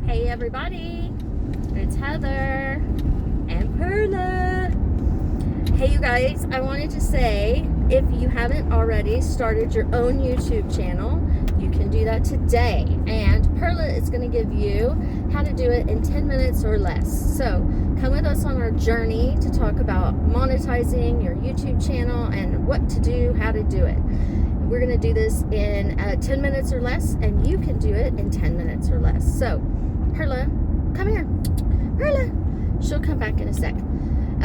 Hey everybody, it's Heather and Perla. Hey you guys, I wanted to say, if you haven't already started your own YouTube channel, you can do that today. And Perla is going to give you how to do it in 10 minutes or less. So come with us on our journey to talk about monetizing your YouTube channel and what to do, how to do it. We're going to do this in 10 minutes or less, and you can do it in 10 minutes or less. So Perla, come here. Perla. She'll come back in a sec.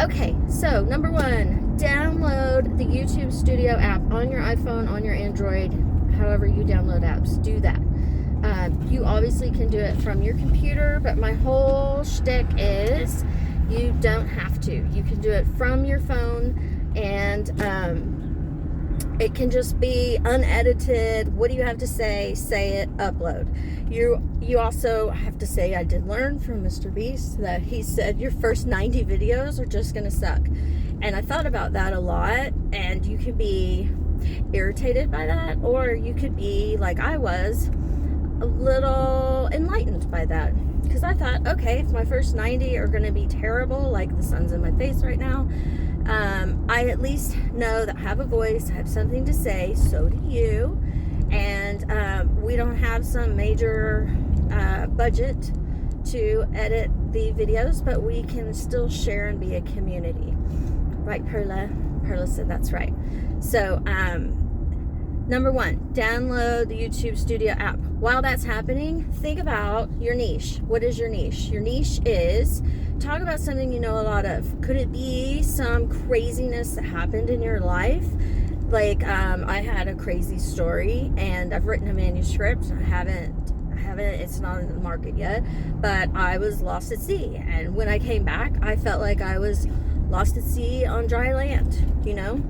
Okay, so number one, download the YouTube Studio app on your iPhone, on your Android, however you download apps. Do that. You obviously can do it from your computer, but my whole shtick is you don't have to. You can do it from your phone, and it can just be unedited. What do you have to say? Say it, upload. You also have to say, I did learn from Mr. Beast that he said your first 90 videos are just gonna suck. And I thought about that a lot, and you could be irritated by that, or you could be like I was, a little enlightened by that. Because I thought, okay, if my first 90 are gonna be terrible, like the sun's in my face right now, I at least know that I have a voice, I have something to say, so do you. And we don't have some major budget to edit the videos, but we can still share and be a community. Right, Perla? Perla said that's right. So, number one, download the YouTube Studio app. While that's happening, think about your niche. What is your niche? Your niche is talk about something you know a lot of. Could it be some craziness that happened in your life? Like, I had a crazy story, and I've written a manuscript. I haven't, it's not in the market yet, but I was lost at sea. And when I came back, I felt like I was lost at sea on dry land, you know?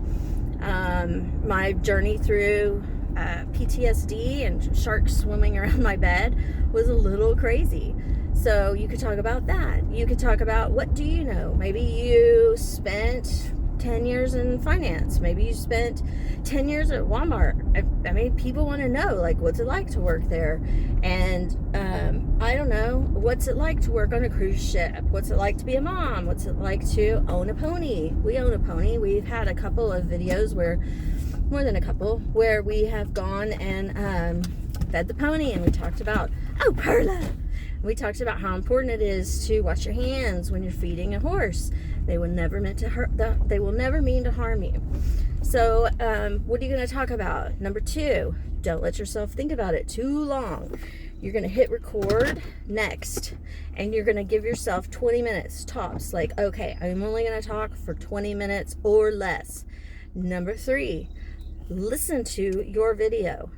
My journey through PTSD and sharks swimming around my bed was a little crazy. So you could talk about that. You could talk about, what do you know? Maybe you spent 10 years in finance. Maybe you spent 10 years at Walmart. I mean, people want to know, like, what's it like to work there? And I don't know, what's it like to work on a cruise ship? What's it like to be a mom? What's it like to own a pony? We own a pony. We've had a couple of videos where, more than a couple, where we have gone and fed the pony, and we talked about, oh, Perla! We talked about how important it is to wash your hands when you're feeding a horse. They will never mean to harm you. So, what are you going to talk about? Number two, don't let yourself think about it too long. You're going to hit record next, and you're going to give yourself 20 minutes tops. Like, okay, I'm only going to talk for 20 minutes or less. Number three, listen to your video.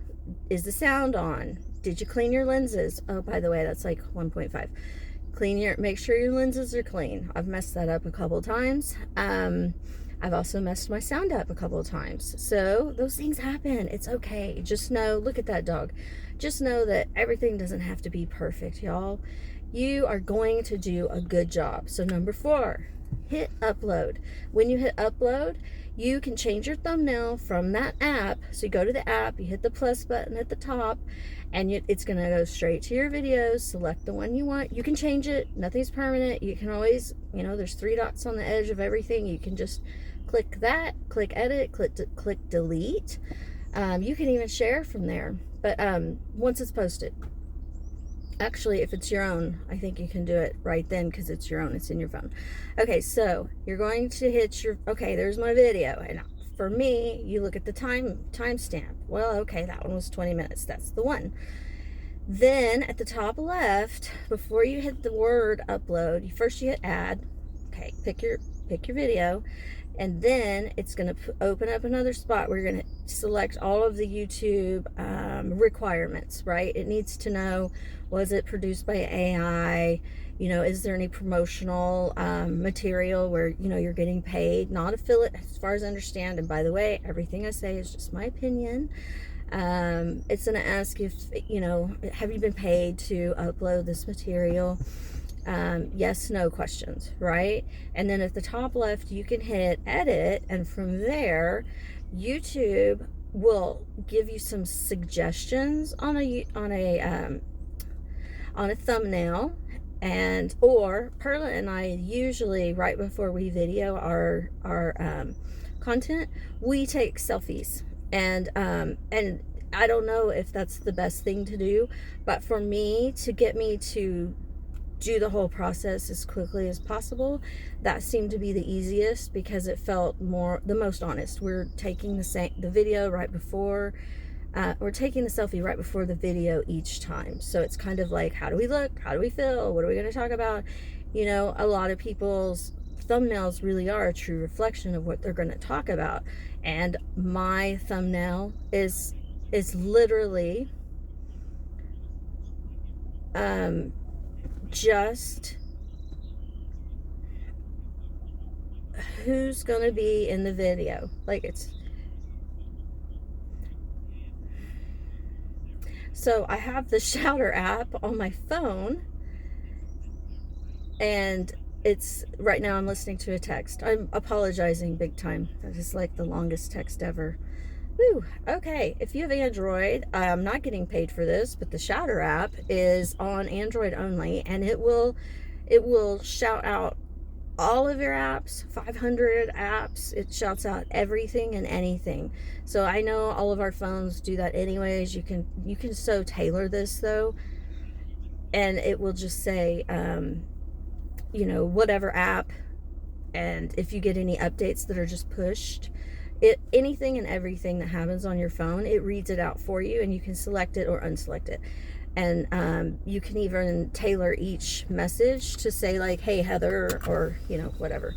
Is the sound on? Did you clean your lenses? Oh, by the way, that's like 1.5. Make sure your lenses are clean. I've messed that up a couple times. I've also messed my sound up a couple of times. So those things happen. It's okay. Just know, look at that dog. Just know that everything doesn't have to be perfect, y'all. You are going to do a good job. So number four, hit upload. When you hit upload, you can change your thumbnail from that app. So you go to the app, you hit the plus button at the top, and it's going to go straight to your videos. Select the one you want. You can change it. Nothing's permanent. You can always, there's 3 dots on the edge of everything. You can just click that, click edit, click delete. You can even share from there. But once it's posted, actually, if it's your own, I think you can do it right then because it's your own. It's in your phone. Okay, so you're going to hit okay, there's my video. And for me, you look at the timestamp. Well, okay, that one was 20 minutes. That's the one. Then at the top left, before you hit the word upload, first you hit add. Okay, pick your video. And then it's going to open up another spot where you're going to select all of the YouTube requirements, right? It needs to know, was it produced by AI? Is there any promotional material where, you're getting paid? Not affiliate, as far as I understand. And by the way, everything I say is just my opinion. It's going to ask if, have you been paid to upload this material? Yes, no questions, right? And then at the top left, you can hit edit, and from there, YouTube will give you some suggestions on a on a thumbnail, and or Perla and I usually, right before we video our content, we take selfies. And I don't know if that's the best thing to do, but for me, to get me to do the whole process as quickly as possible, that seemed to be the easiest, because it felt the most honest. We're taking the video right before, we're taking the selfie right before the video each time. So it's kind of like, how do we look? How do we feel? What are we going to talk about? You know, a lot of people's thumbnails really are a true reflection of what they're going to talk about. And my thumbnail is literally just who's gonna be in the video. Like, it's so I have the Shouter app on my phone, and it's right now I'm listening to a text. I'm apologizing big time. That is like the longest text ever. Whew. Okay, if you have Android, I'm not getting paid for this, but the Shouter app is on Android only, and it will shout out all of your apps, 500 apps. It shouts out everything and anything. So I know all of our phones do that anyways. You can so tailor this though, and it will just say you know, whatever app, and if you get any updates that are just pushed, anything and everything that happens on your phone, it reads it out for you, and you can select it or unselect it. And you can even tailor each message to say like, hey Heather, or you know, whatever.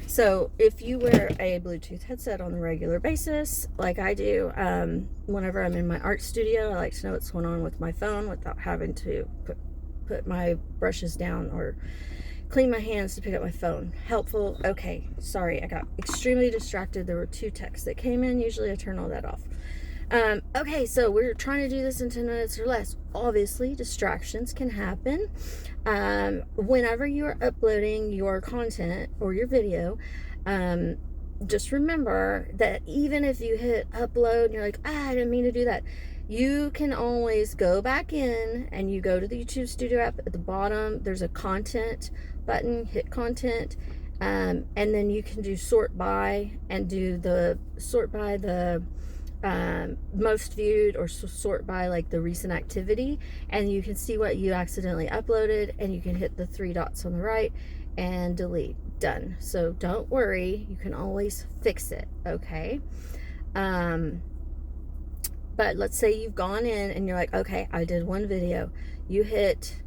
So if you wear a Bluetooth headset on a regular basis, like I do, whenever I'm in my art studio, I like to know what's going on with my phone without having to put my brushes down or clean my hands to pick up my phone. Helpful. Okay, sorry, I got extremely distracted. There were 2 texts that came in. Usually I turn all that off. Okay, so we're trying to do this in 10 minutes or less. Obviously, distractions can happen. Whenever you're uploading your content or your video, just remember that even if you hit upload and you're like, I didn't mean to do that, you can always go back in and you go to the YouTube Studio app. At the bottom, there's a content button, hit content, and then you can do sort by, and do the sort by the most viewed, or sort by like the recent activity, and you can see what you accidentally uploaded, and you can hit the 3 dots on the right and delete. Done. So don't worry, you can always fix it. Okay. But let's say you've gone in and you're like, okay, I did one video. You hit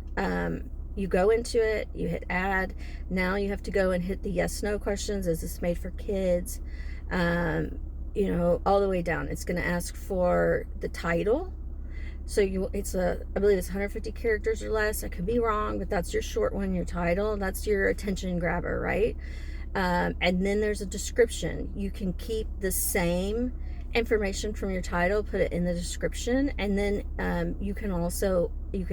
you go into it, you hit add. Now you have to go and hit the yes no questions. Is this made for kids? You know, all the way down. It's going to ask for the title. So I believe it's 150 characters or less. I could be wrong, but that's your short one, your title. That's your attention grabber, right? And then there's a description. You can keep the same information from your title, put it in the description, and then you can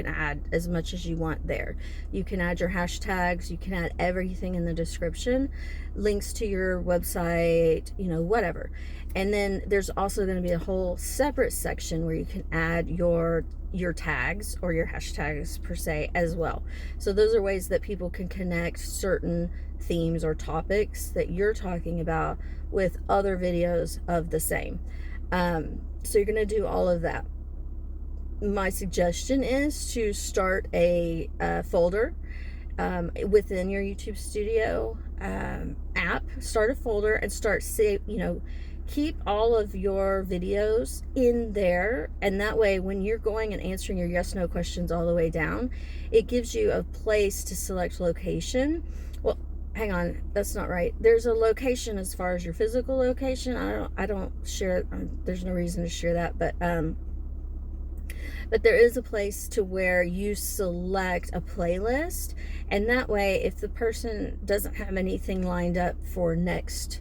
add as much as you want there. You can add your hashtags, you can add everything in the description, links to your website, you know, whatever. And then there's also going to be a whole separate section where you can add your tags or your hashtags per se as well. So those are ways that people can connect certain themes or topics that you're talking about with other videos of the same. So you're going to do all of that. My suggestion is to start a folder within your YouTube Studio app. Start a folder and keep all of your videos in there, and that way when you're going and answering your yes no questions all the way down, it gives you a place to select location. Well, hang on, that's not right. There's a location as far as your physical location. I don't share, there's no reason to share that, but there is a place to where you select a playlist, and that way if the person doesn't have anything lined up for next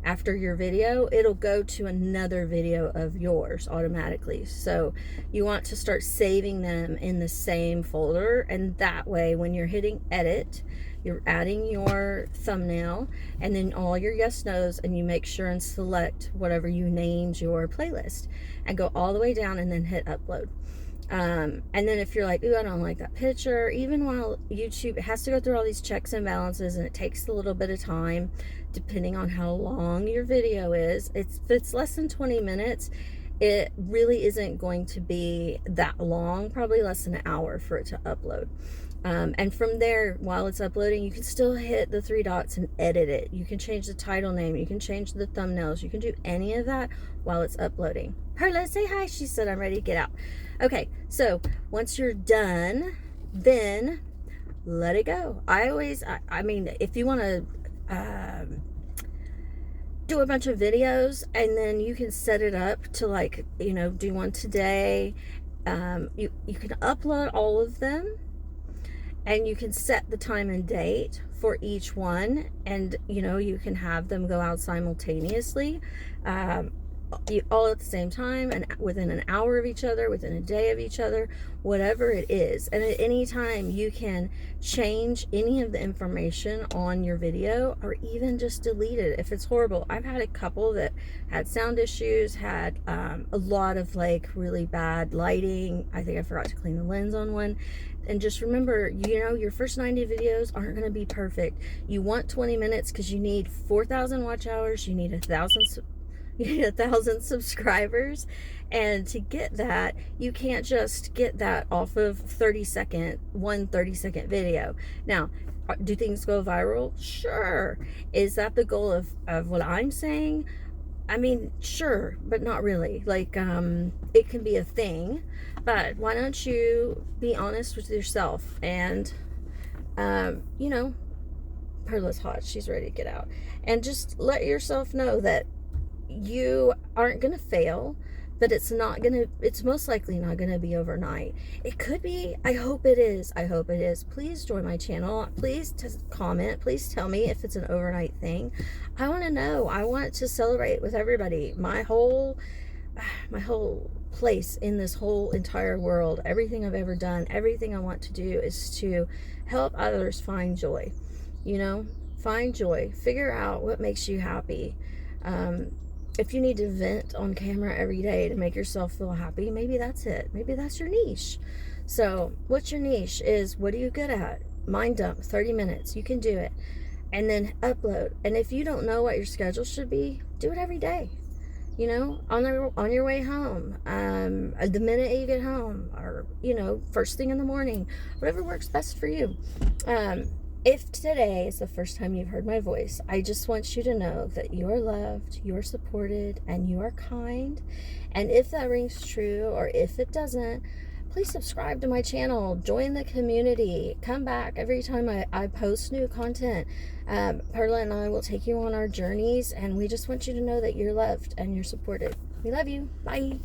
after your video, it'll go to another video of yours automatically. So you want to start saving them in the same folder, and that way when you're hitting edit, you're adding your thumbnail and then all your yes nos, and you make sure and select whatever you named your playlist and go all the way down and then hit upload. And then if you're like, ooh, I don't like that picture, even while YouTube has to go through all these checks and balances, and it takes a little bit of time depending on how long your video is. If it's less than 20 minutes, it really isn't going to be that long, probably less than an hour for it to upload. And from there, while it's uploading, you can still hit the three dots and edit it. You can change the title name, you can change the thumbnails, you can do any of that while it's uploading. Perla, say hi. She said I'm ready to get out. Okay, so once you're done, then let it go. I mean, if you want to do a bunch of videos, and then you can set it up to, like, you know, do one today. You can upload all of them, and you can set the time and date for each one, and you know, you can have them go out simultaneously, all at the same time, and within an hour of each other, within a day of each other, whatever it is. And at any time you can change any of the information on your video, or even just delete it if it's horrible. I've had a couple that had sound issues, had a lot of like really bad lighting. I think I forgot to clean the lens on one. And just remember, you know, your first 90 videos aren't going to be perfect. You want 20 minutes because you need 4,000 watch hours, you need 1,000 subscribers, and to get that, you can't just get that off of 30-second video. Now, do things go viral? Sure. Is that the goal of what I'm saying? I mean, sure, but not really. Like, it can be a thing, but why don't you be honest with yourself? And you know, Perla's hot, she's ready to get out, and just let yourself know that you aren't gonna fail, but it's most likely not gonna be overnight. It could be. I hope it is. Please join my channel. Please comment. Please tell me if it's an overnight thing. I want to know. I want to celebrate with everybody. My whole place in this whole entire world, everything I've ever done, everything I want to do is to help others find joy. You know, find joy. Figure out what makes you happy. If you need to vent on camera every day to make yourself feel happy, maybe that's it. Maybe that's your niche. So what's your niche? Is what are you good at? Mind dump, 30 minutes. You can do it. And then upload. And if you don't know what your schedule should be, do it every day. You know, on your way home, the minute you get home, or, you know, first thing in the morning, whatever works best for you. If today is the first time you've heard my voice, I just want you to know that you are loved, you are supported, and you are kind. And if that rings true, or if it doesn't, please subscribe to my channel, join the community, come back every time I post new content. Perla and I will take you on our journeys, and we just want you to know that you're loved and you're supported. We love you. Bye.